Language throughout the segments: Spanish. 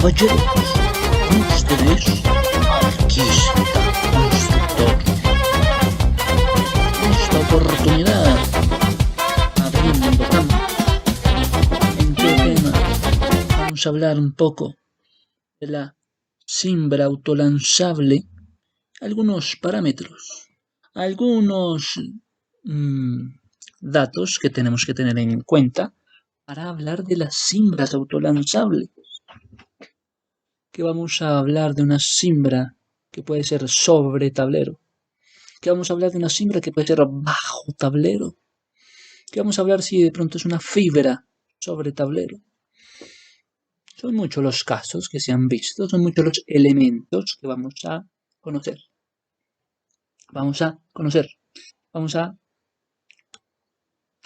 caballeros, con ustedes, Alquísmica Constructor. En esta oportunidad, abriendo campo, ¿en qué tema? Vamos a hablar un poco de la cimbra autolanzable, algunos parámetros, algunos datos que tenemos que tener en cuenta para hablar de las cimbras autolanzables. Que vamos a hablar de una cimbra que puede ser sobre tablero, que vamos a hablar de una cimbra que puede ser bajo tablero, que vamos a hablar si de pronto es una fibra sobre tablero. Son muchos los casos que se han visto, son muchos los elementos que vamos a conocer. Vamos a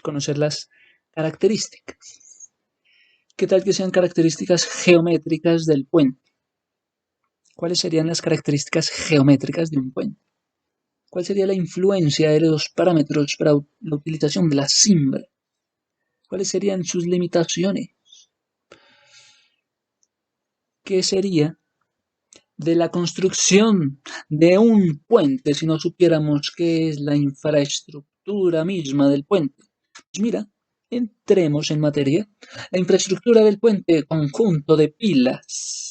conocer las características. ¿Qué tal que sean características geométricas del puente? ¿Cuáles serían las características geométricas de un puente? ¿Cuál sería la influencia de los parámetros para la utilización de la cimbra? ¿Cuáles serían sus limitaciones? ¿Qué sería de la construcción de un puente si no supiéramos qué es la infraestructura misma del puente? Pues mira, entremos en materia. La infraestructura del puente, conjunto de pilas.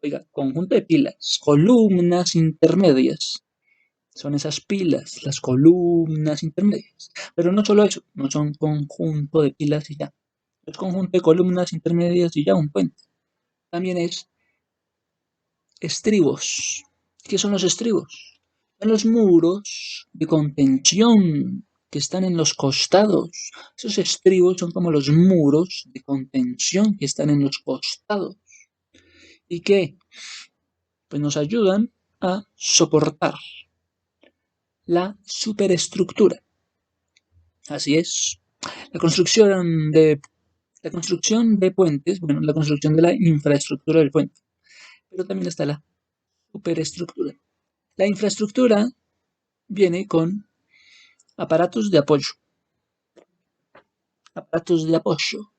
Oiga, conjunto de pilas, columnas intermedias. Son esas pilas, las columnas intermedias. Pero no solo eso, no son conjunto de pilas y ya. Es conjunto de columnas intermedias y ya un puente. También es estribos. ¿Qué son los estribos? Son los muros de contención que están en los costados. Esos estribos son como los muros de contención que están en los costados. ¿Y qué? Pues nos ayudan a soportar la superestructura. Así es. La construcción de puentes, bueno, la construcción de la infraestructura del puente. Pero también está la superestructura. La infraestructura viene con aparatos de apoyo. Aparatos de apoyo.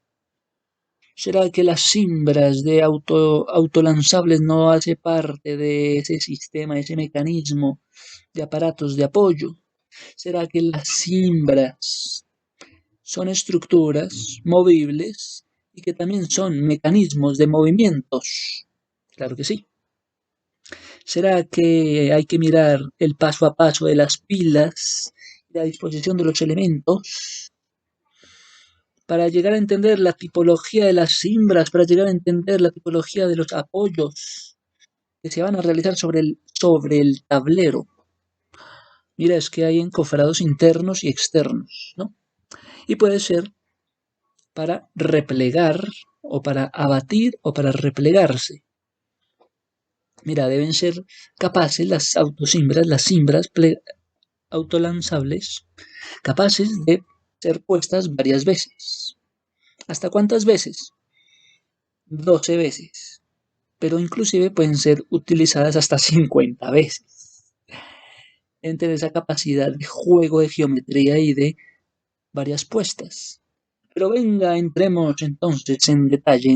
¿Será que las cimbras de autolanzables no hace parte de ese sistema, ese mecanismo de aparatos de apoyo? ¿Será que las cimbras son estructuras movibles y que también son mecanismos de movimientos? Claro que sí. ¿Será que hay que mirar el paso a paso de las pilas y la disposición de los elementos para llegar a entender la tipología de las cimbras, para llegar a entender la tipología de los apoyos que se van a realizar sobre el tablero? Mira, es que hay encofrados internos y externos, ¿no? Y puede ser para replegar o para abatir o para replegarse. Mira, deben ser capaces las autocimbras, las cimbras autolanzables, capaces de ser puestas varias veces. ¿Hasta cuántas veces? 12 veces. Pero inclusive pueden ser utilizadas hasta 50 veces. Entre esa capacidad de juego de geometría y de varias puestas. Pero venga, entremos entonces en detalle.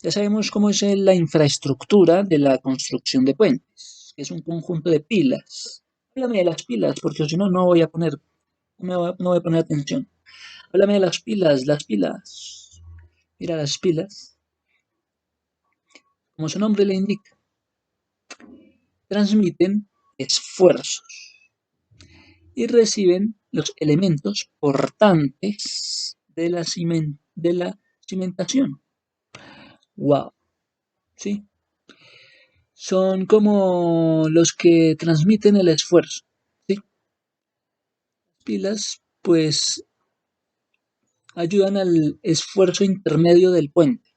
Ya sabemos cómo es la infraestructura de la construcción de puentes, que es un conjunto de pilas. Háblame de las pilas, porque si no, no voy a poner atención. Háblame de las pilas. Mira las pilas. Como su nombre le indica, transmiten esfuerzos y reciben los elementos portantes de la cimentación. Wow, ¿sí? Son como los que transmiten el esfuerzo, ¿sí? Las pilas, pues, ayudan al esfuerzo intermedio del puente.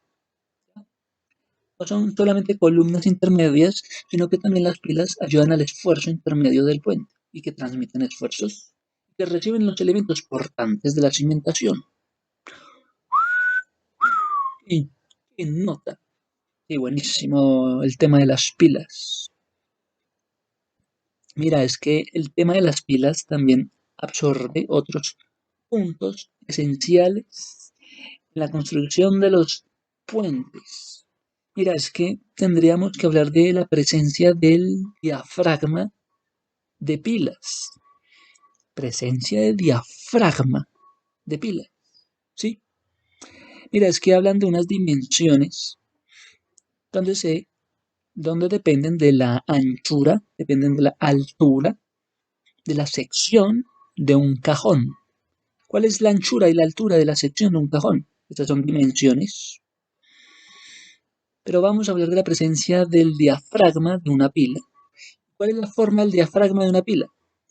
No son solamente columnas intermedias, sino que también las pilas ayudan al esfuerzo intermedio del puente y que transmiten esfuerzos que reciben los elementos portantes de la cimentación. Y nota, qué buenísimo el tema de las pilas. Mira, es que el tema de las pilas también absorbe otros puntos esenciales en la construcción de los puentes. Mira, es que tendríamos que hablar de la presencia del diafragma de pilas. Presencia de diafragma de pilas, ¿sí? Mira, es que hablan de unas dimensiones donde donde dependen de la anchura, dependen de la altura, de la sección de un cajón. ¿Cuál es la anchura y la altura de la sección de un cajón? Estas son dimensiones. Pero vamos a hablar de la presencia del diafragma de una pila. ¿Cuál es la forma del diafragma de una pila?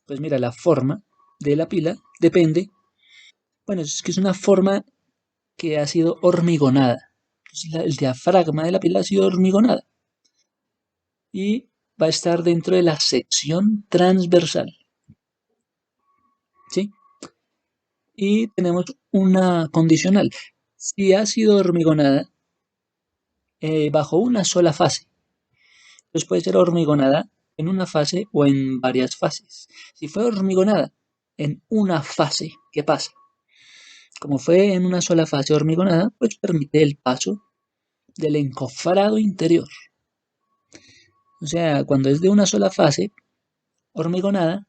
Pues mira, la forma de la pila depende, bueno, es que es una forma que ha sido hormigonada. Entonces, el diafragma de la pila ha sido hormigonada y va a estar dentro de la sección transversal, ¿sí? Y tenemos una condicional. Si ha sido hormigonada bajo una sola fase, pues puede ser hormigonada en una fase o en varias fases. Si fue hormigonada en una fase, ¿qué pasa? Como fue en una sola fase hormigonada, pues permite el paso del encofrado interior. O sea, cuando es de una sola fase hormigonada,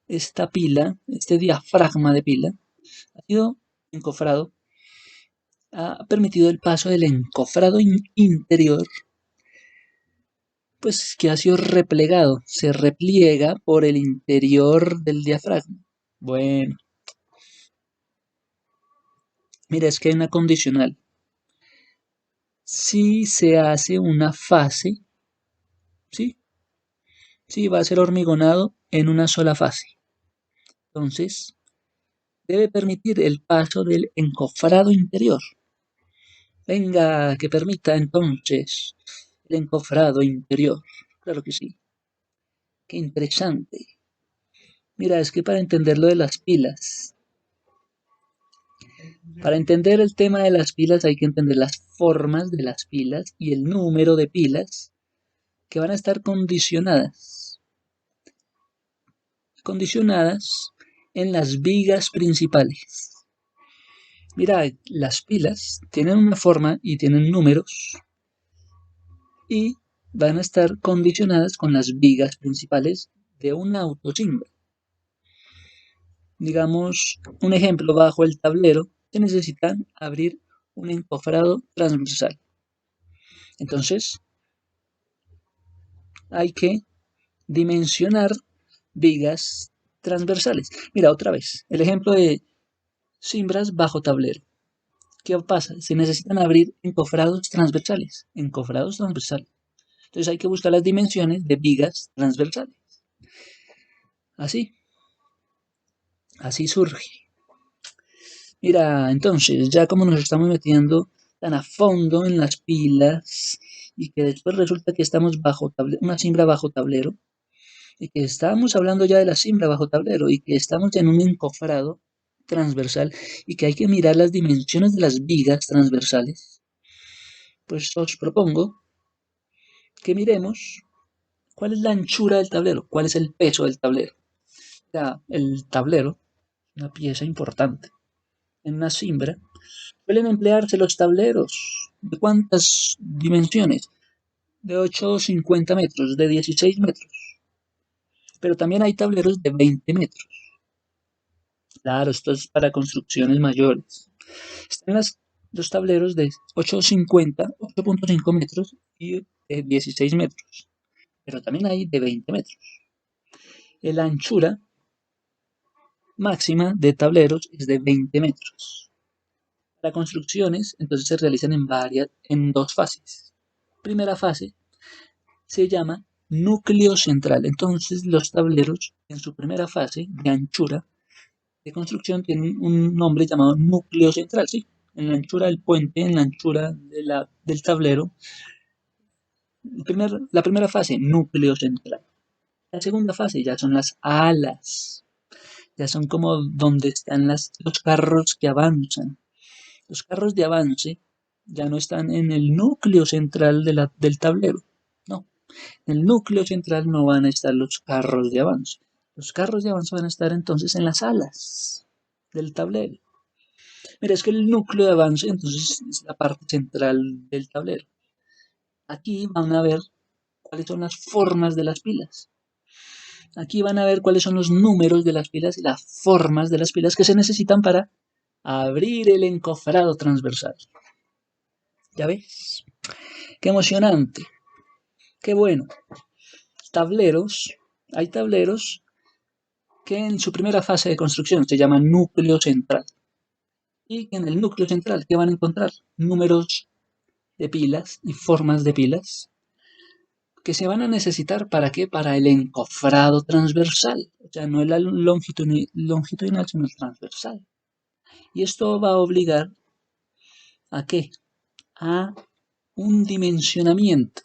esta pila, este diafragma de pila, ha sido encofrado, ha permitido el paso del encofrado interior, pues que ha sido replegado, se repliega por el interior del diafragma. Bueno, mira, es que hay una condicional. Si se hace una fase, ¿sí? Sí, va a ser hormigonado en una sola fase. Entonces, debe permitir el paso del encofrado interior. Venga, que permita entonces el encofrado interior. Claro que sí. Qué interesante. Mira, es que para entender lo de las pilas, para entender el tema de las pilas hay que entender las formas de las pilas y el número de pilas que van a estar condicionadas en las vigas principales. Mira, las pilas tienen una forma y tienen números y van a estar condicionadas con las vigas principales de una autosimbra. Digamos, un ejemplo, bajo el tablero se necesitan abrir un encofrado transversal. Entonces, hay que dimensionar vigas transversales. Mira, otra vez, el ejemplo de cimbras bajo tablero. ¿Qué pasa? Se necesitan abrir encofrados transversales. Encofrados transversales. Entonces hay que buscar las dimensiones de vigas transversales. Así, así surge. Mira, entonces, ya como nos estamos metiendo tan a fondo en las pilas y que después resulta que estamos bajo tablero, una cimbra bajo tablero, y que estamos hablando ya de la cimbra bajo tablero y que estamos en un encofrado transversal y que hay que mirar las dimensiones de las vigas transversales, pues os propongo que miremos cuál es la anchura del tablero, cuál es el peso del tablero. Ya, el tablero, una pieza importante. En una cimbra suelen emplearse los tableros. ¿De cuántas dimensiones? De 8,50 metros, de 16 metros. Pero también hay tableros de 20 metros. Claro, esto es para construcciones mayores. Están los tableros de 8,50, 8,5 metros y de 16 metros. Pero también hay de 20 metros. La anchura máxima de tableros es de 20 metros. Las construcciones entonces se realizan en dos fases. Primera fase se llama núcleo central. Entonces los tableros en su primera fase de anchura de construcción tienen un nombre llamado núcleo central, ¿sí? En la anchura del puente, en la anchura del tablero. La primera fase, núcleo central. La segunda fase ya son las alas. Ya son como donde están los carros que avanzan. Los carros de avance ya no están en el núcleo central del tablero. No, en el núcleo central no van a estar los carros de avance. Los carros de avance van a estar entonces en las alas del tablero. Mira, es que el núcleo de avance, entonces, es la parte central del tablero. Aquí van a ver cuáles son las formas de las pilas. Aquí van a ver cuáles son los números de las pilas y las formas de las pilas que se necesitan para abrir el encofrado transversal. ¿Ya ves? Qué emocionante. Qué bueno. Tableros. Hay tableros que en su primera fase de construcción se llaman núcleo central. Y en el núcleo central, ¿qué van a encontrar? Números de pilas y formas de pilas que se van a necesitar ¿para qué? Para el encofrado transversal. O sea, no el longitudinal, sino el transversal. Y esto va a obligar ¿a qué? A un dimensionamiento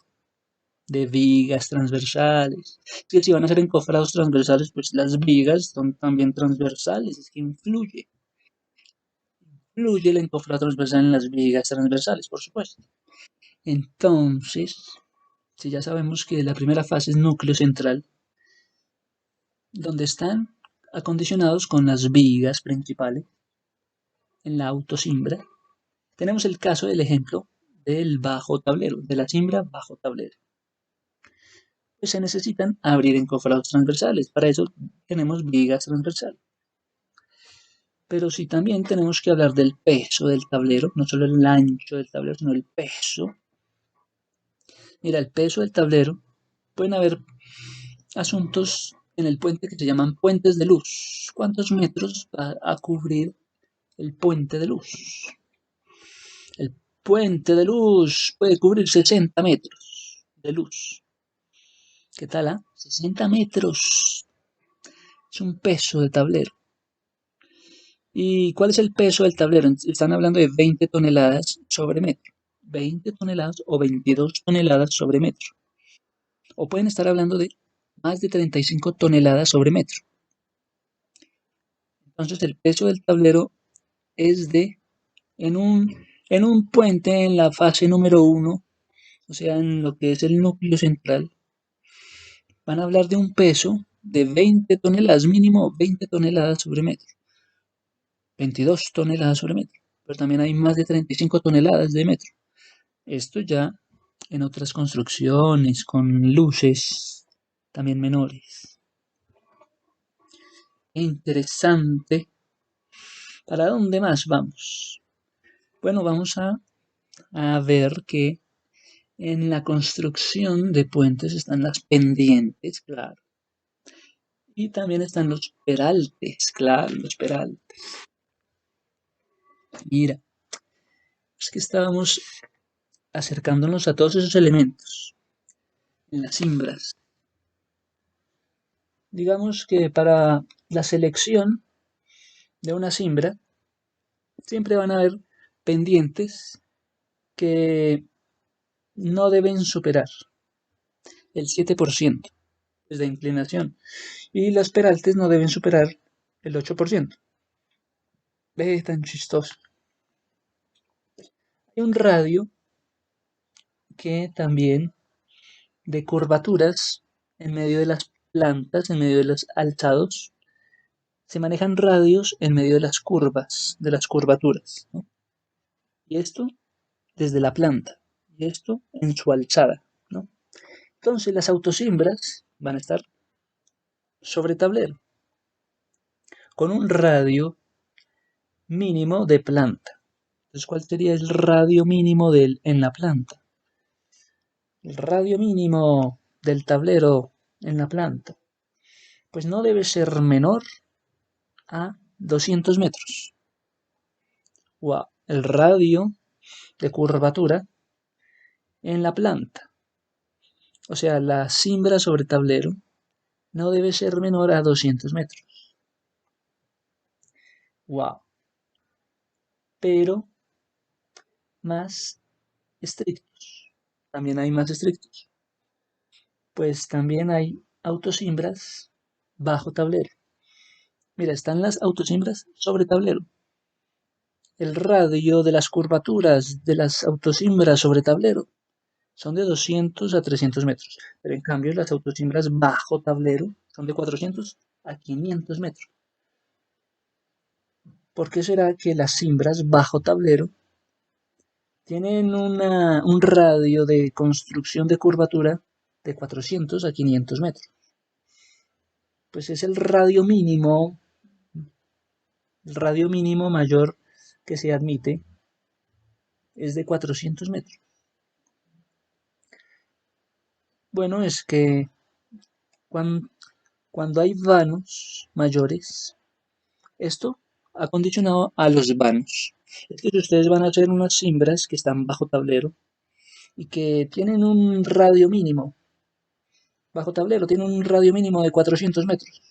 de vigas transversales. Es que si van a ser encofrados transversales, pues las vigas son también transversales, es que influye el encofrado transversal en las vigas transversales, por supuesto. Entonces, si ya sabemos que la primera fase es núcleo central, donde están acondicionados con las vigas principales en la autosimbra, tenemos el caso del ejemplo del bajo tablero, de la simbra bajo tablero. Pues se necesitan abrir encofrados transversales. Para eso tenemos vigas transversales. Pero sí también tenemos que hablar del peso del tablero, no solo el ancho del tablero, sino el peso. Mira, el peso del tablero, pueden haber asuntos en el puente que se llaman puentes de luz. ¿Cuántos metros va a cubrir el puente de luz? El puente de luz puede cubrir 60 metros de luz. ¿Qué tal, 60 metros. Es un peso de tablero. ¿Y cuál es el peso del tablero? Están hablando de 20 toneladas sobre metro. 20 toneladas o 22 toneladas sobre metro. O pueden estar hablando de más de 35 toneladas sobre metro. Entonces el peso del tablero es de, en un puente en la fase número 1, o sea, en lo que es el núcleo central, van a hablar de un peso de 20 toneladas, mínimo 20 toneladas sobre metro. 22 toneladas sobre metro. Pero también hay más de 35 toneladas de metro. Esto ya en otras construcciones con luces también menores. Interesante. ¿Para dónde más vamos? Bueno, vamos a ver que en la construcción de puentes están las pendientes, claro. Y también están los peraltes, claro, los peraltes. Mira, es que estábamos acercándonos a todos esos elementos en las cimbras. Digamos que para la selección de una cimbra siempre van a haber pendientes que no deben superar el 7% de inclinación y los peraltes no deben superar el 8%. Ve tan chistoso. Hay un radio que también de curvaturas en medio de las plantas, en medio de los alzados, se manejan radios en medio de las curvas, de las curvaturas, ¿no? Y esto desde la planta, y esto en su alzada, ¿no? Entonces las autosimbras van a estar sobre tablero, con un radio mínimo de planta. Entonces, ¿cuál sería el radio mínimo en la planta? El radio mínimo del tablero en la planta, pues no debe ser menor a 200 metros. Wow, el radio de curvatura en la planta. O sea, la cimbra sobre tablero no debe ser menor a 200 metros. Wow. Pero más estrictos. También hay más estrictos. Pues también hay autosimbras bajo tablero. Mira, están las autosimbras sobre tablero. El radio de las curvaturas de las autosimbras sobre tablero son de 200 a 300 metros. Pero en cambio las autosimbras bajo tablero son de 400 a 500 metros. ¿Por qué será que las cimbras bajo tablero tienen un radio de construcción de curvatura de 400 a 500 metros? Pues es el radio mínimo mayor que se admite es de 400 metros. Bueno, es que cuando, cuando hay vanos mayores, esto ha condicionado a los vanos. Es que si ustedes van a hacer unas cimbras que están bajo tablero y que tienen un radio mínimo, bajo tablero, tienen un radio mínimo de 400 metros.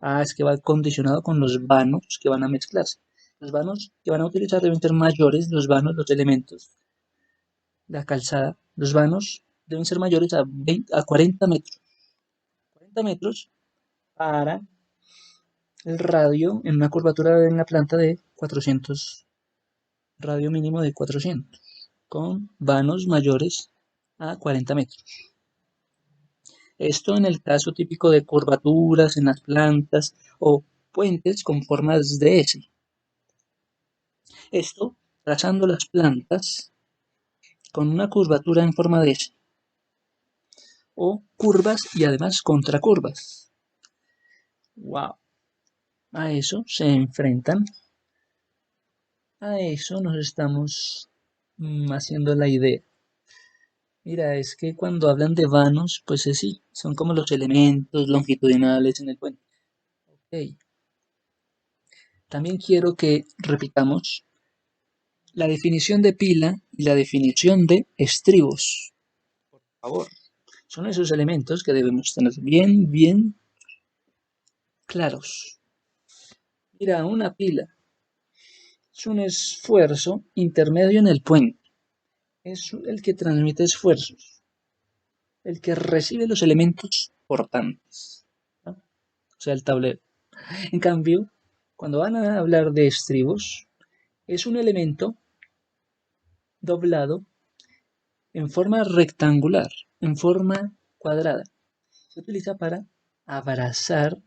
Ah, es que va condicionado con los vanos que van a mezclarse. Los vanos que van a utilizar deben ser mayores, los vanos, los elementos, la calzada, los vanos deben ser mayores a 40 metros. 40 metros para el radio en una curvatura en la planta de 400, radio mínimo de 400, con vanos mayores a 40 metros. Esto en el caso típico de curvaturas en las plantas o puentes con formas de S. Esto trazando las plantas con una curvatura en forma de S o curvas y además contracurvas. Wow, a eso se enfrentan, a eso nos estamos haciendo la idea. Mira, es que cuando hablan de vanos, pues sí, son como los elementos longitudinales en el puente. Ok. También quiero que repitamos la definición de pila y la definición de estribos. Por favor, son esos elementos que debemos tener bien claros. Mira, una pila es un esfuerzo intermedio en el puente. Es el que transmite esfuerzos, el que recibe los elementos portantes, ¿no? O sea, el tablero. En cambio, cuando van a hablar de estribos, es un elemento doblado en forma rectangular, en forma cuadrada. Se utiliza para abrazar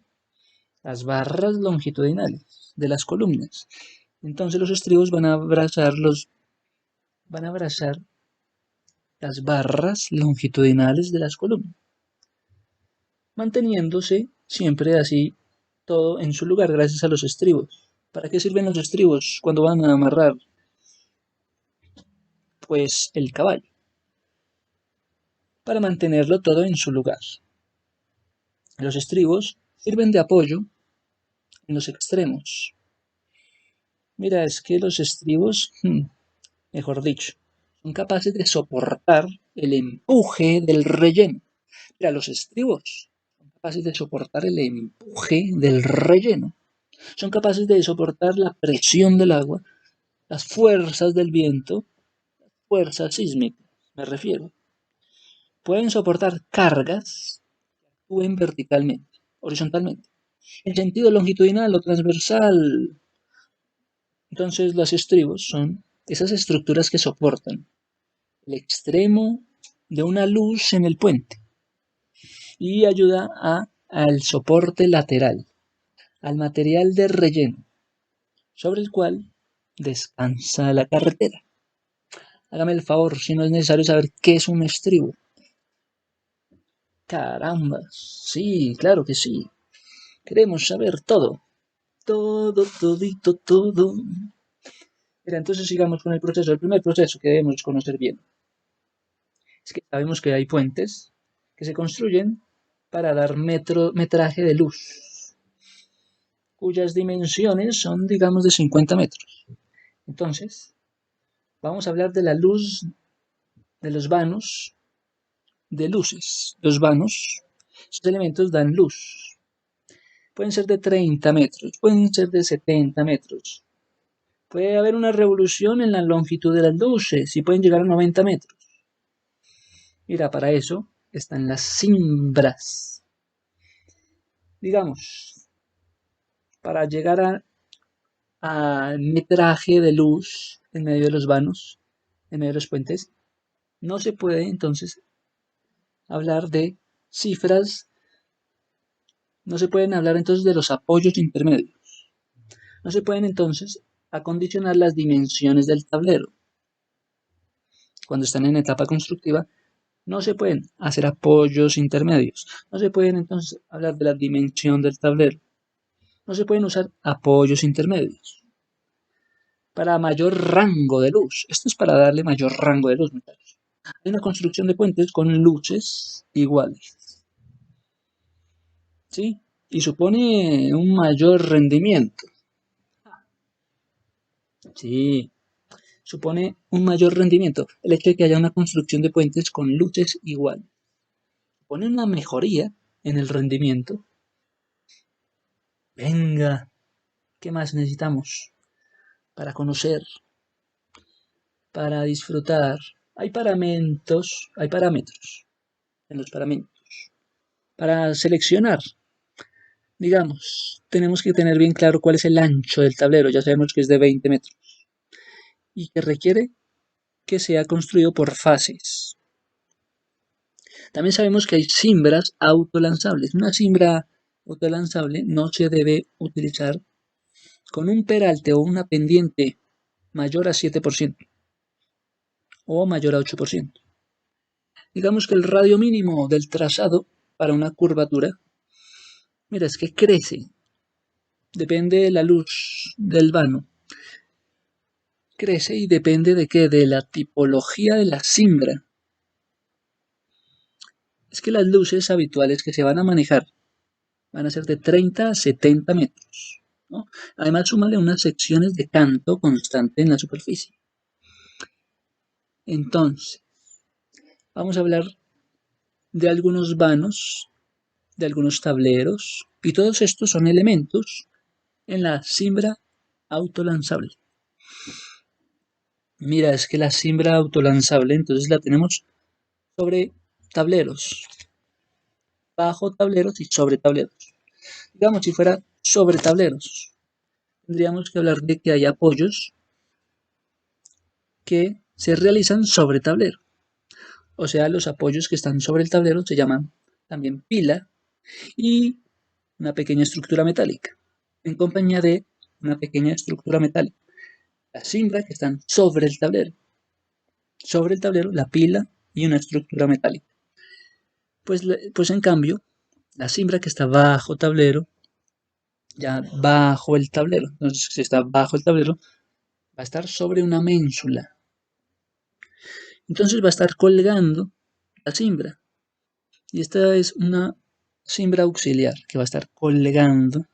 las barras longitudinales de las columnas. Entonces los estribos van a abrazar las barras longitudinales de las columnas, manteniéndose siempre así todo en su lugar gracias a los estribos. ¿Para qué sirven los estribos cuando van a amarrar? Pues el caballo, para mantenerlo todo en su lugar. Los estribos sirven de apoyo en los extremos. Mira, es que los estribos, mejor dicho, son capaces de soportar el empuje del relleno. Mira, los estribos son capaces de soportar el empuje del relleno. Son capaces de soportar la presión del agua, las fuerzas del viento, fuerzas sísmicas, me refiero. Pueden soportar cargas que actúen verticalmente, horizontalmente, en sentido longitudinal o transversal. Entonces, los estribos son esas estructuras que soportan el extremo de una luz en el puente y ayuda al soporte lateral, al material de relleno sobre el cual descansa la carretera. Hágame el favor, si no es necesario saber qué es un estribo. Caramba, sí, claro que sí. Queremos saber todo. Todo, todito, todo. Mira, entonces sigamos con el proceso. El primer proceso que debemos conocer bien es que sabemos que hay puentes que se construyen para dar metraje de luz, cuyas dimensiones son, digamos, de 50 metros. Entonces, vamos a hablar de la luz, de los vanos de luces. Los vanos, estos elementos dan luz. Pueden ser de 30 metros, pueden ser de 70 metros. Puede haber una revolución en la longitud de las luces y pueden llegar a 90 metros. Mira, para eso están las cimbras. Digamos, para llegar a metraje de luz en medio de los vanos, en medio de los puentes, no se puede entonces hablar de cifras, no se pueden hablar entonces de los apoyos intermedios. No se pueden entonces acondicionar las dimensiones del tablero. Cuando están en etapa constructiva, no se pueden hacer apoyos intermedios. No se pueden entonces hablar de la dimensión del tablero. No se pueden usar apoyos intermedios. Para mayor rango de luz. Esto es para darle mayor rango de luz, muchachos. Hay una construcción de puentes con luces iguales. ¿Sí? Y supone un mayor rendimiento. Sí, supone un mayor rendimiento el hecho de que haya una construcción de puentes con luces iguales. Supone una mejoría en el rendimiento. Venga, ¿qué más necesitamos para conocer, para disfrutar? Hay parámetros en los parámetros. Para seleccionar, digamos, tenemos que tener bien claro cuál es el ancho del tablero. Ya sabemos que es de 20 metros y que requiere que sea construido por fases. También sabemos que hay cimbras autolanzables. Una cimbra autolanzable no se debe utilizar con un peralte o una pendiente mayor a 7% o mayor a 8%. Digamos que el radio mínimo del trazado para una curvatura, mira, es que crece, depende de la luz del vano. Crece y depende de qué, de la tipología de la cimbra. Es que las luces habituales que se van a manejar van a ser de 30 a 70 metros, ¿no? Además, súmale unas secciones de canto constante en la superficie. Entonces, vamos a hablar de algunos vanos, de algunos tableros, y todos estos son elementos en la cimbra autolanzable. Mira, es que la cimbra autolanzable, entonces la tenemos sobre tableros, bajo tableros y sobre tableros. Digamos, si fuera sobre tableros, tendríamos que hablar de que hay apoyos que se realizan sobre tablero. O sea, los apoyos que están sobre el tablero se llaman también pila y una pequeña estructura metálica, en compañía de una pequeña estructura metálica. Las cimbras que están sobre el tablero, la pila y una estructura metálica. Pues en cambio, la cimbra que está bajo tablero, ya bajo el tablero, entonces si está bajo el tablero, va a estar sobre una ménsula. Entonces va a estar colgando la cimbra. Y esta es una cimbra auxiliar que va a estar colgando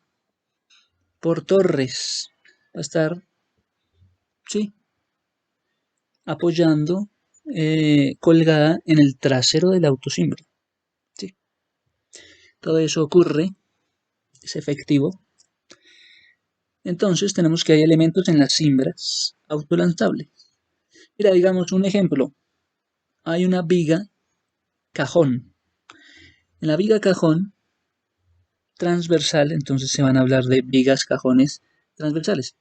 por torres. Va a estar, sí, apoyando, colgada en el trasero del autocimbra. Sí. Todo eso ocurre, es efectivo. Entonces tenemos que hay elementos en las cimbras autolanzables. Mira, digamos un ejemplo. Hay una viga cajón. En la viga cajón transversal, entonces se van a hablar de vigas cajones transversales.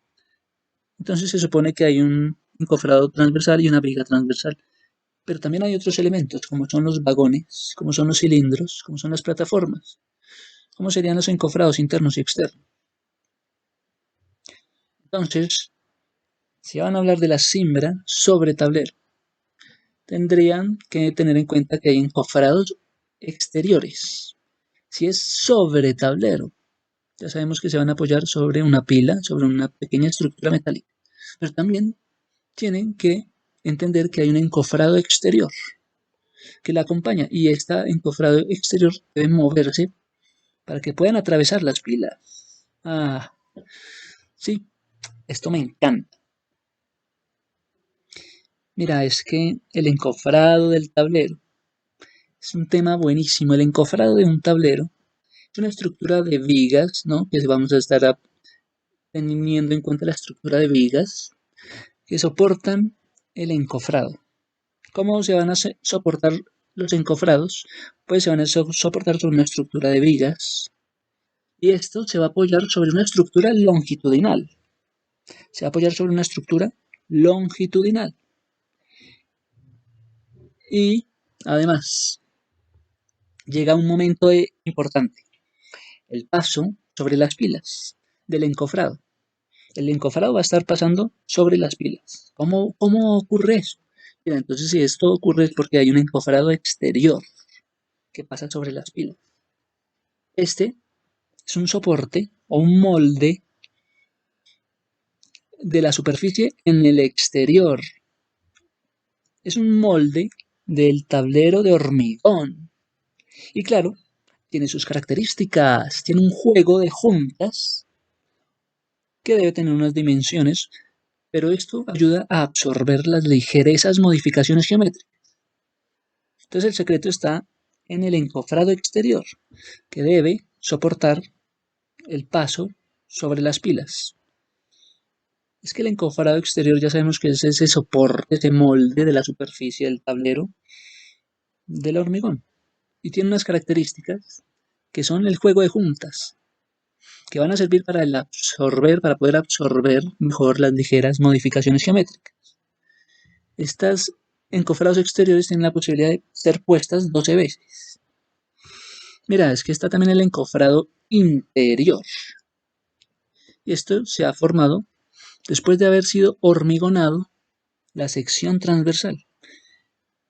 Entonces se supone que hay un encofrado transversal y una viga transversal. Pero también hay otros elementos, como son los vagones, como son los cilindros, como son las plataformas, como serían los encofrados internos y externos. Entonces, si van a hablar de la cimbra sobre tablero, tendrían que tener en cuenta que hay encofrados exteriores. Si es sobre tablero, ya sabemos que se van a apoyar sobre una pila, sobre una pequeña estructura metálica. Pero también tienen que entender que hay un encofrado exterior que la acompaña y este encofrado exterior debe moverse para que puedan atravesar las pilas. Ah, sí, esto me encanta. Mira, es que el encofrado del tablero es un tema buenísimo. El encofrado de un tablero es una estructura de vigas, ¿no? Que vamos a estar teniendo en cuenta la estructura de vigas que soportan el encofrado. ¿Cómo se van a soportar los encofrados? Pues se van a soportar sobre una estructura de vigas y esto se va a apoyar sobre una estructura longitudinal. Se va a apoyar sobre una estructura longitudinal. Y además, llega un momento importante, el paso sobre las pilas del encofrado. El encofrado va a estar pasando sobre las pilas. ¿Cómo ocurre eso? Mira, entonces si esto ocurre es porque hay un encofrado exterior que pasa sobre las pilas. Este es un soporte o un molde de la superficie en el exterior. Es un molde del tablero de hormigón. Y claro, tiene sus características. Tiene un juego de juntas que debe tener unas dimensiones, pero esto ayuda a absorber las ligerezas modificaciones geométricas. Entonces el secreto está en el encofrado exterior, que debe soportar el paso sobre las pilas. Es que el encofrado exterior ya sabemos que es ese soporte, ese molde de la superficie del tablero del hormigón. Y tiene unas características que son el juego de juntas, que van a servir para poder absorber mejor las ligeras modificaciones geométricas. Estas encofrados exteriores tienen la posibilidad de ser puestas 12 veces. Mira, es que está también el encofrado interior. Y esto se ha formado después de haber sido hormigonado la sección transversal.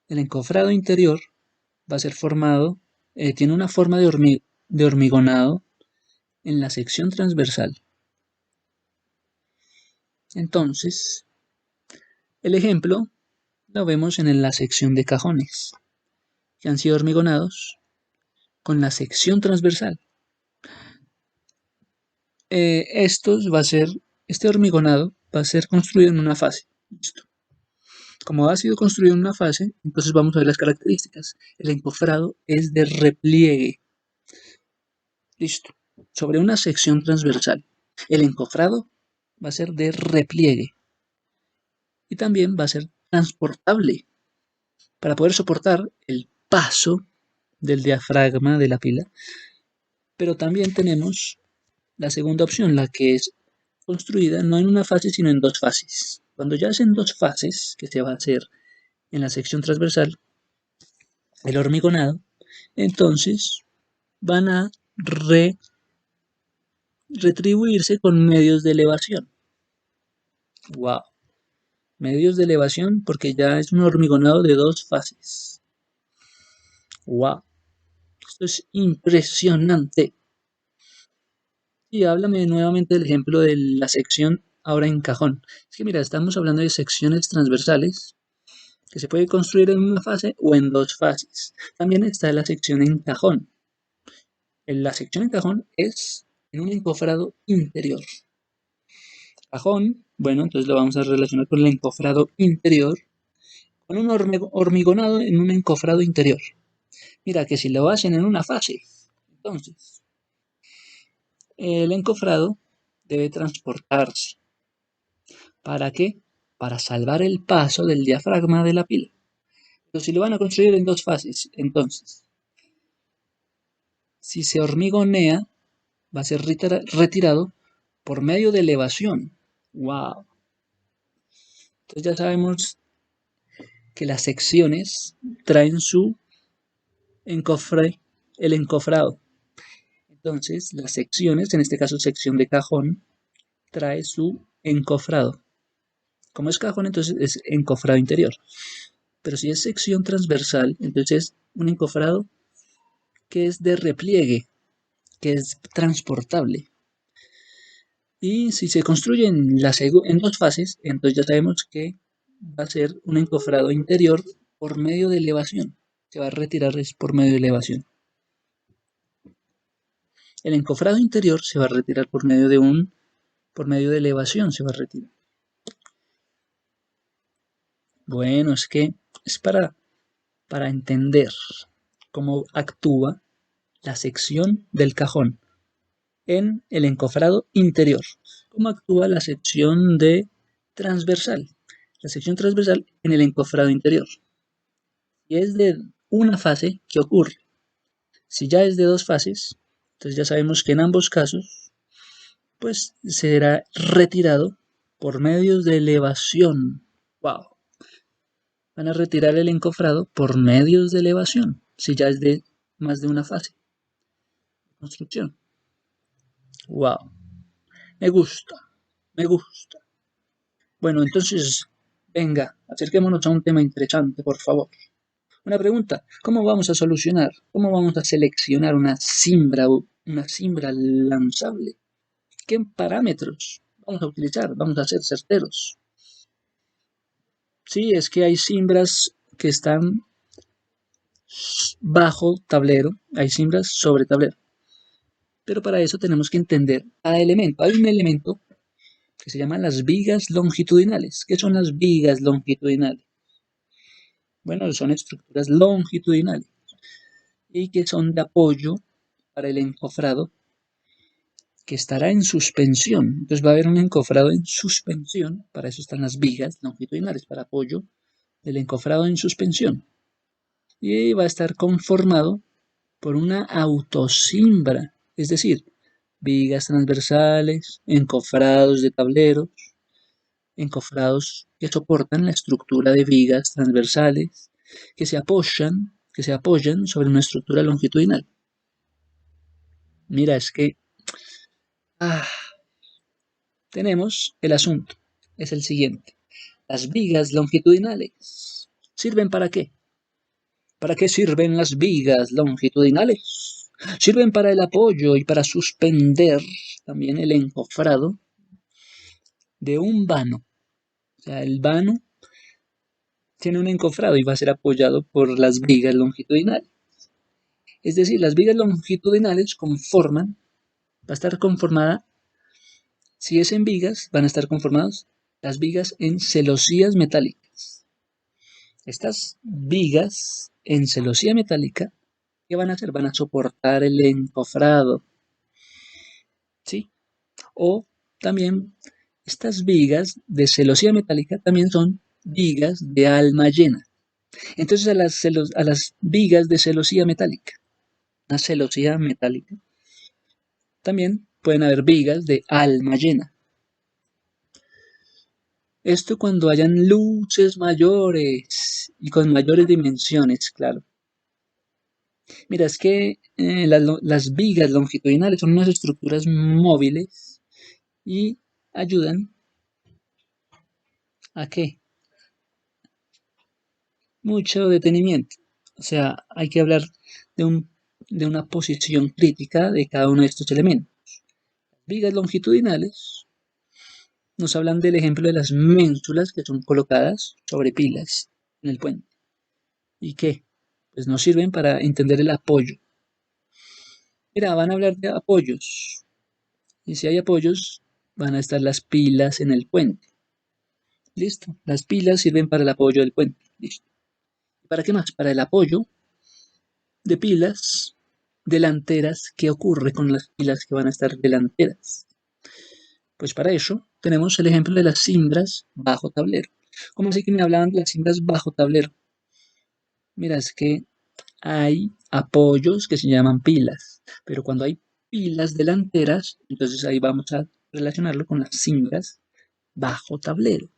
El encofrado interior va a ser formado, tiene una forma de hormigonado en la sección transversal. Entonces, el ejemplo lo vemos en la sección de cajones, que han sido hormigonados con la sección transversal. Este hormigonado va a ser construido en una fase. Listo. Como ha sido construido en una fase, entonces vamos a ver las características. El encofrado es de repliegue. Listo. Sobre una sección transversal. El encofrado va a ser de repliegue. Y también va a ser transportable para poder soportar el paso del diafragma de la pila. Pero también tenemos la segunda opción, la que es construida no en una fase, sino en dos fases. Cuando ya es en dos fases, que se va a hacer en la sección transversal, el hormigonado, entonces van a retribuirse con medios de elevación. ¡Wow! Medios de elevación porque ya es un hormigonado de dos fases. ¡Wow! Esto es impresionante. Y háblame nuevamente del ejemplo de la sección ahora en cajón. Es que mira, estamos hablando de secciones transversales que se puede construir en una fase o en dos fases. También está la sección en cajón. La sección en cajón es en un encofrado interior. Cajón, bueno, entonces lo vamos a relacionar con el encofrado interior, con un hormigonado en un encofrado interior. Mira que si lo hacen en una fase, entonces el encofrado debe transportarse. ¿Para qué? Para salvar el paso del diafragma de la pila. Pero si lo van a construir en dos fases, entonces, si se hormigonea, va a ser retirado por medio de elevación. ¡Wow! Entonces ya sabemos que las secciones traen su encofre, el encofrado. Entonces las secciones, en este caso sección de cajón, trae su encofrado. Como es cajón, entonces es encofrado interior. Pero si es sección transversal, entonces es un encofrado que es de repliegue, que es transportable. Y si se construye en dos fases, entonces ya sabemos que va a ser un encofrado interior por medio de elevación. Se va a retirar por medio de elevación. El encofrado interior se va a retirar por medio de elevación, se va a retirar. Bueno, es que es para entender cómo actúa la sección del cajón en el encofrado interior. ¿Cómo actúa la sección de transversal? La sección transversal en el encofrado interior. Si es de una fase, ¿qué ocurre? Si ya es de dos fases, entonces ya sabemos que en ambos casos, pues será retirado por medios de elevación. ¡Wow! Van a retirar el encofrado por medios de elevación, si ya es de más de una fase de construcción. ¡Wow! Me gusta. Me gusta. Bueno, entonces, venga, acerquémonos a un tema interesante, por favor. Una pregunta, ¿cómo vamos a solucionar? ¿Cómo vamos a seleccionar una siembra lanzable? ¿Qué parámetros vamos a utilizar? Vamos a ser certeros. Sí, es que hay siembras que están bajo tablero, hay siembras sobre tablero. Pero para eso tenemos que entender cada elemento. Hay un elemento que se llama las vigas longitudinales. ¿Qué son las vigas longitudinales? Bueno, son estructuras longitudinales y que son de apoyo para el encofrado que estará en suspensión. Entonces va a haber un encofrado en suspensión, para eso están las vigas longitudinales, para apoyo del encofrado en suspensión. Y va a estar conformado por una autosimbra, es decir, vigas transversales, encofrados de tableros, encofrados que soportan la estructura de vigas transversales que se apoyan sobre una estructura longitudinal. Mira, es que ah, tenemos el asunto, es el siguiente. Las vigas longitudinales sirven para qué? ¿Para qué sirven las vigas longitudinales? Sirven para el apoyo y para suspender también el encofrado de un vano. O sea, el vano tiene un encofrado y va a ser apoyado por las vigas longitudinales. Es decir, las vigas longitudinales va a estar conformada, si es en vigas, van a estar conformadas las vigas en celosías metálicas. Estas vigas en celosía metálica, ¿qué van a hacer? Van a soportar el encofrado, ¿sí? O también estas vigas de celosía metálica también son vigas de alma llena. Entonces a las vigas de celosía metálica, una celosía metálica, también pueden haber vigas de alma llena. Esto cuando hayan luces mayores y con mayores dimensiones, claro. Mira, es que las vigas longitudinales son unas estructuras móviles y ayudan a qué? Mucho detenimiento. O sea, hay que hablar de, de una posición crítica de cada uno de estos elementos. Vigas longitudinales nos hablan del ejemplo de las ménsulas que son colocadas sobre pilas en el puente. ¿Y qué? Pues nos sirven para entender el apoyo. Mira, van a hablar de apoyos. Y si hay apoyos, van a estar las pilas en el puente. Listo. Las pilas sirven para el apoyo del puente. Listo. ¿Para qué más? Para el apoyo de pilas delanteras. ¿Qué ocurre con las pilas que van a estar delanteras? Pues para eso tenemos el ejemplo de las cimbras bajo tablero. ¿Cómo así que me hablaban de las cimbras bajo tablero? Mira, es que hay apoyos que se llaman pilas, pero cuando hay pilas delanteras, entonces ahí vamos a relacionarlo con las cimbras bajo tablero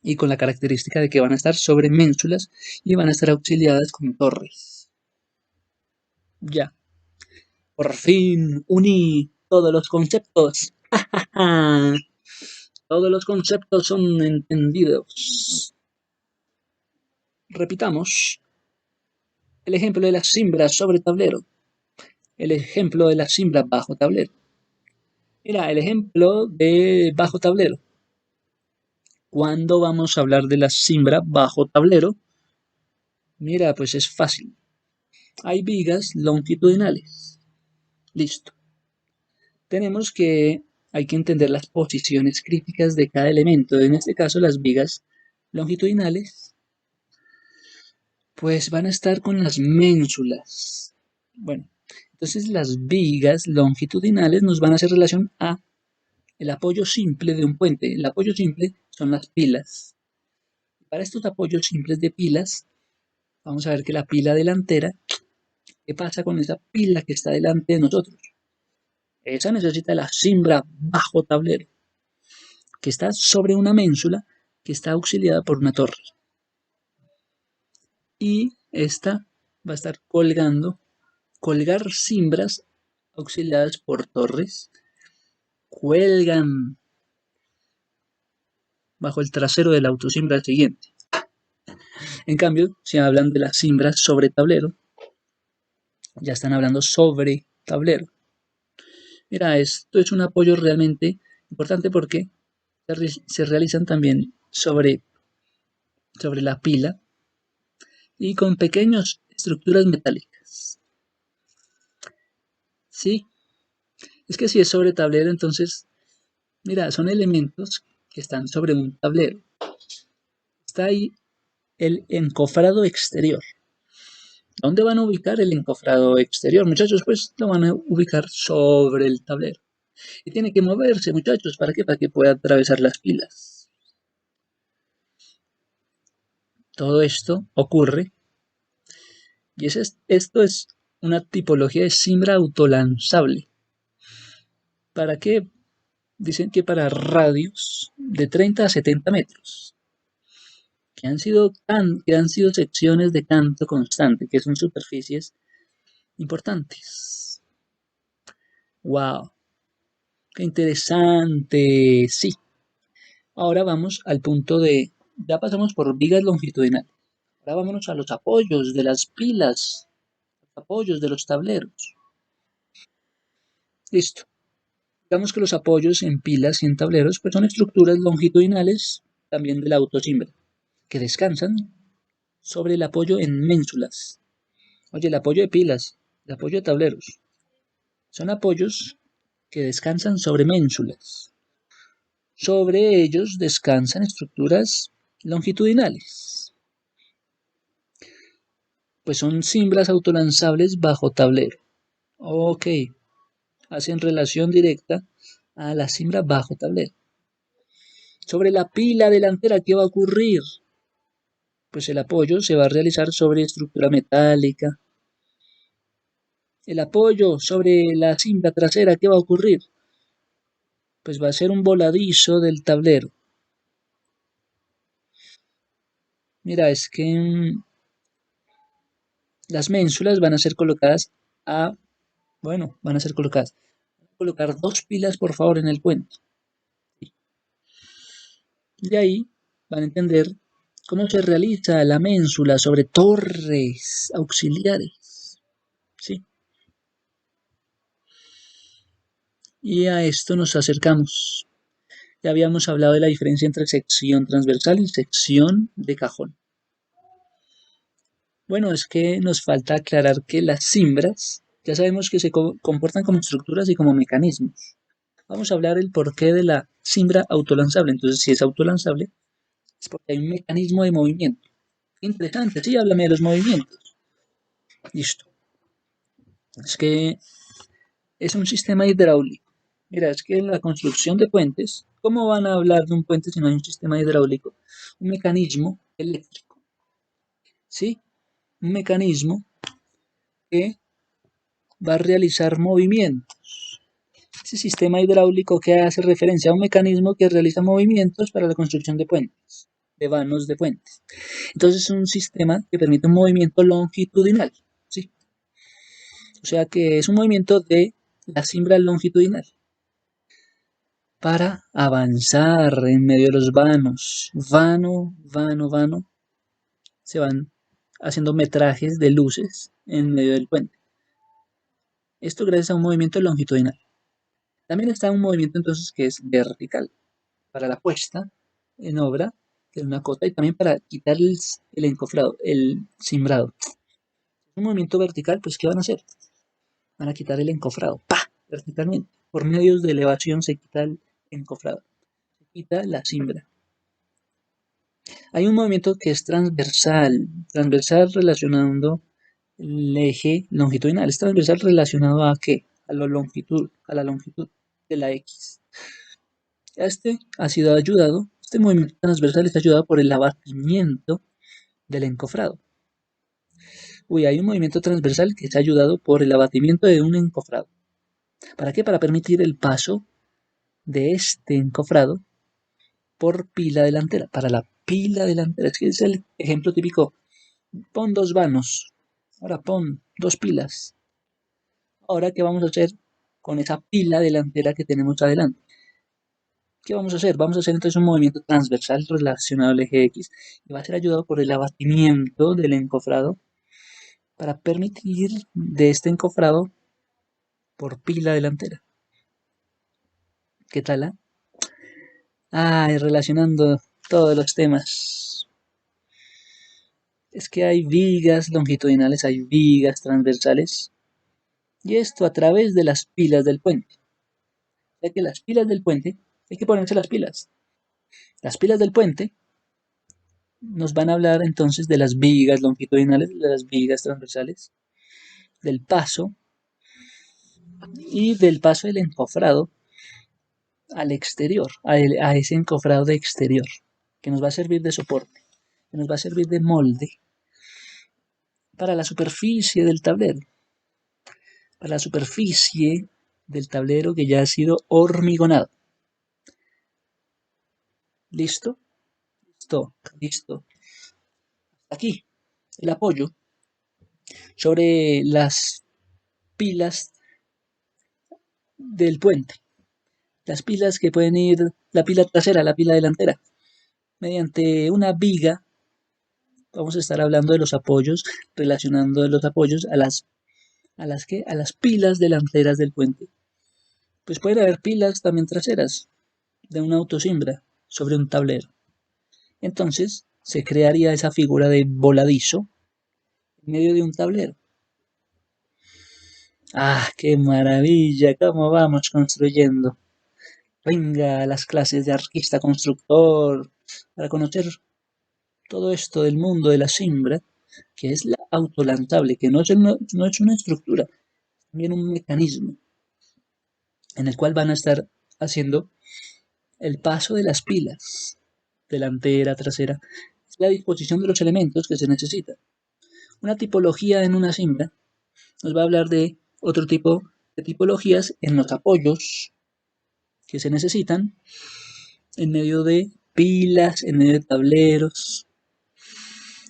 y con la característica de que van a estar sobre ménsulas y van a estar auxiliadas con torres. Ya, por fin uní todos los conceptos. Todos los conceptos son entendidos. Repitamos el ejemplo de las cimbras sobre tablero, el ejemplo de las cimbras bajo tablero. Mira, el ejemplo de bajo tablero. ¿Cuándo vamos a hablar de la cimbra bajo tablero? Mira, pues es fácil. Hay vigas longitudinales. Listo. Tenemos que, hay que entender las posiciones críticas de cada elemento. En este caso, las vigas longitudinales, pues van a estar con las ménsulas. Bueno, entonces las vigas longitudinales nos van a hacer relación a el apoyo simple de un puente. El apoyo simple son las pilas. Para estos apoyos simples de pilas, vamos a ver que la pila delantera, ¿qué pasa con esa pila que está delante de nosotros? Esa necesita la cimbra bajo tablero, que está sobre una ménsula que está auxiliada por una torre. Y esta va a estar colgar cimbras auxiliadas por torres cuelgan bajo el trasero del auto, simbra el siguiente. En cambio, si hablan de las cimbras sobre tablero, ya están hablando sobre tablero. Mira, esto es un apoyo realmente importante porque se realizan también sobre la pila y con pequeñas estructuras metálicas. Sí, es que si es sobre tablero, entonces, mira, son elementos que están sobre un tablero. Está ahí el encofrado exterior. ¿Dónde van a ubicar el encofrado exterior, muchachos? Pues lo van a ubicar sobre el tablero. Y tiene que moverse, muchachos. ¿Para qué? Para que pueda atravesar las pilas. Todo esto ocurre, y esto es una tipología de cimbra autolanzable. ¿Para qué? Dicen que para radios de 30 a 70 metros, que han sido secciones de canto constante, que son superficies importantes. ¡Wow! ¡Qué interesante! Sí. Ahora vamos al punto de, ya pasamos por vigas longitudinales. Ahora vámonos a los apoyos de las pilas, los apoyos de los tableros. Listo. Digamos que los apoyos en pilas y en tableros pues son estructuras longitudinales también de la autosimbra, que descansan sobre el apoyo en ménsulas. Oye, el apoyo de pilas, el apoyo de tableros, son apoyos que descansan sobre ménsulas. Sobre ellos descansan estructuras longitudinales, pues son cimbras autolanzables bajo tablero. Ok, hacen relación directa a la cimbra bajo tablero. Sobre la pila delantera, ¿qué va a ocurrir? Pues el apoyo se va a realizar sobre estructura metálica. El apoyo sobre la cimbra trasera, ¿qué va a ocurrir? Pues va a ser un voladizo del tablero. Mira, es que las ménsulas van a ser colocadas van a ser colocadas. Voy a colocar dos pilas, por favor, en el puente. De ahí van a entender cómo se realiza la ménsula sobre torres auxiliares. ¿Sí? Y a esto nos acercamos. Ya habíamos hablado de la diferencia entre sección transversal y sección de cajón. Bueno, es que nos falta aclarar que las cimbras ya sabemos que se comportan como estructuras y como mecanismos. Vamos a hablar el porqué de la cimbra autolanzable. Entonces, si es autolanzable, es porque hay un mecanismo de movimiento. Interesante, sí, háblame de los movimientos. Listo. Es que es un sistema hidráulico. Mira, es que en la construcción de puentes, ¿cómo van a hablar de un puente si no hay un sistema hidráulico? Un mecanismo eléctrico. ¿Sí? Un mecanismo que va a realizar movimientos. Ese sistema hidráulico que hace referencia a un mecanismo que realiza movimientos para la construcción de puentes, de vanos de puentes. Entonces es un sistema que permite un movimiento longitudinal, ¿sí? O sea que es un movimiento de la cimbra longitudinal para avanzar en medio de los vanos. Vano, se van haciendo metrajes de luces en medio del puente. Esto gracias a un movimiento longitudinal. También está un movimiento entonces que es vertical, para la puesta en obra de una cota y también para quitar el encofrado, el cimbrado. Un movimiento vertical, pues ¿qué van a hacer? Van a quitar el encofrado, ¡pa! Verticalmente. Por medios de elevación se quita el encofrado, se quita la cimbra. Hay un movimiento que es transversal relacionando el eje longitudinal. Es transversal relacionado a qué? A la longitud de la X. Este movimiento transversal está ayudado por el abatimiento del encofrado. Uy, hay un movimiento transversal que está ayudado por el abatimiento de un encofrado. ¿Para qué? Para permitir el paso de este encofrado por pila delantera. Para la pila delantera. Es que es el ejemplo típico. Pon dos vanos. Ahora pon dos pilas. Ahora, ¿qué vamos a hacer? con esa pila delantera que tenemos adelante. ¿Qué vamos a hacer? Vamos a hacer entonces un movimiento transversal relacionado al eje X y va a ser ayudado por el abatimiento del encofrado para permitir de este encofrado por pila delantera. ¿Qué tal? Relacionando todos los temas. Es que hay vigas longitudinales, hay vigas transversales y esto a través de las pilas del puente. Ya que las pilas del puente, hay que ponerse las pilas. Las pilas del puente nos van a hablar entonces de las vigas longitudinales, de las vigas transversales, del paso y del paso del encofrado al exterior, a ese encofrado de exterior, que nos va a servir de soporte, que nos va a servir de molde para la superficie del tablero, para la superficie del tablero que ya ha sido hormigonado. ¿Listo? Listo, listo. Aquí, el apoyo sobre las pilas del puente. Las pilas que pueden ir, la pila trasera, la pila delantera. Mediante una viga, vamos a estar hablando de los apoyos, relacionando los apoyos a las pilas delanteras del puente. Pues pueden haber pilas también traseras de una autosimbra sobre un tablero. Entonces se crearía esa figura de voladizo en medio de un tablero. ¡Qué maravilla! ¿Cómo vamos construyendo? Venga a las clases de artista constructor para conocer todo esto del mundo de la simbra, que es la autolanzable, que no es una estructura, es también un mecanismo en el cual van a estar haciendo el paso de las pilas, delantera, trasera, es la disposición de los elementos que se necesitan. Una tipología en una simbra nos va a hablar de otro tipo de tipologías en los apoyos que se necesitan en medio de pilas, en medio de tableros.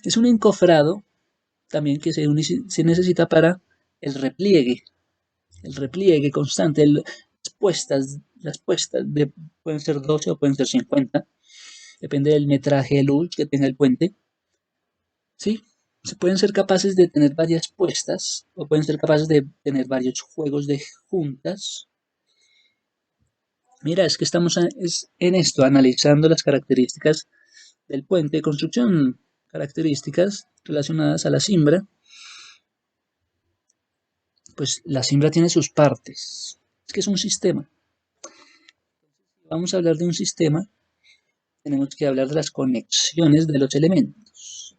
Es un encofrado también que se necesita para el repliegue constante, las puestas pueden ser 12 o pueden ser 50, depende del metraje de luz que tenga el puente. Sí, se pueden ser capaces de tener varias puestas o pueden ser capaces de tener varios juegos de juntas. Mira, es que estamos en esto, analizando las características del puente de construcción, características relacionadas a la simbra. Pues la simbra tiene sus partes. Es que es un sistema. Vamos a hablar de un sistema, tenemos que hablar de las conexiones de los elementos.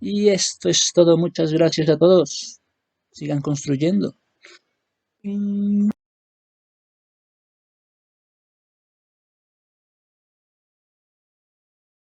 Y esto es todo. Muchas gracias a todos. Sigan construyendo.